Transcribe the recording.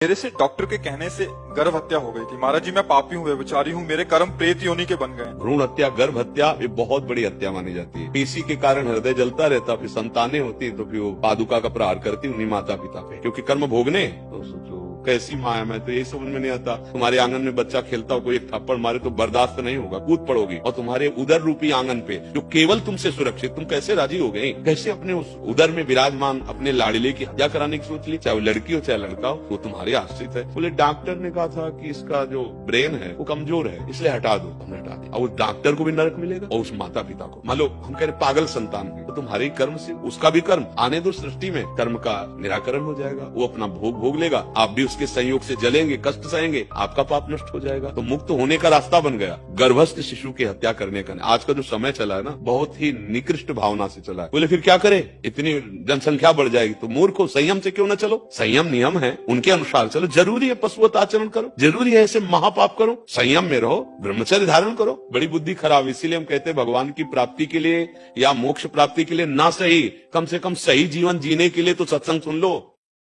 मेरे से डॉक्टर के कहने से गर्भ हत्या हो गई थी। महाराज जी मैं पापी हूँ, व्यभिचारी हूँ, मेरे कर्म प्रेत योनि के बन गए। भ्रूण हत्या, गर्भ हत्या ये बहुत बड़ी हत्या मानी जाती है। पीसी के कारण हृदय जलता रहता, फिर संतानें होती तो फिर वो पादुका का प्रहार करती उन्हीं माता पिता पे, क्योंकि कर्म भोगने। तो सोचो कैसी माँ है, मैं तो यही समझ में नहीं आता। तुम्हारे आंगन में बच्चा खेलता हो, कोई एक थप्पड़ मारे तो बर्दाश्त नहीं होगा, कूद पड़ोगी। और तुम्हारे उदर रूपी आंगन पे जो केवल तुमसे सुरक्षित, तुम कैसे राजी हो गए? कैसे अपने उस उदर में विराजमान अपने लाड़िले की हत्या कराने की सोच ली? चाहे वो लड़की हो चाहे लड़का हो, वो तुम्हारे आश्रित है। बोले डॉक्टर ने कहा था कि इसका जो ब्रेन है वो कमजोर है, इसलिए हटा दो। हमने हटा दिया। और उस डॉक्टर को भी नरक मिलेगा और उस माता पिता को। मान लो हम कह रहे पागल संतान की, तो तुम्हारे कर्म से उसका भी कर्म आने दो। सृष्टि में कर्म का निराकरण हो जाएगा, वो अपना भोग भोग लेगा, आप भी उसके संयोग से जलेंगे, कष्ट सहेंगे, आपका पाप नष्ट हो जाएगा। तो मुक्त होने का रास्ता बन गया गर्भस्थ शिशु की हत्या करने का। आज का जो समय चला है ना, बहुत ही निकृष्ट भावना से चला है। बोले फिर क्या करे, इतनी जनसंख्या बढ़ जाएगी तो मूर्खो संयम से क्यों न चलो। संयम नियम है, उनके अनुसार चलो। जरूरी है पशुवत आचरण करो, जरूरी है ऐसे महापाप करो, संयम में रहो, ब्रह्मचर्य धारण करो। बड़ी बुद्धि खराब, इसीलिए हम कहते हैं भगवान की प्राप्ति के लिए या मोक्ष प्राप्ति के लिए ना सही, कम से कम सही जीवन जीने के लिए तो सत्संग सुन लो।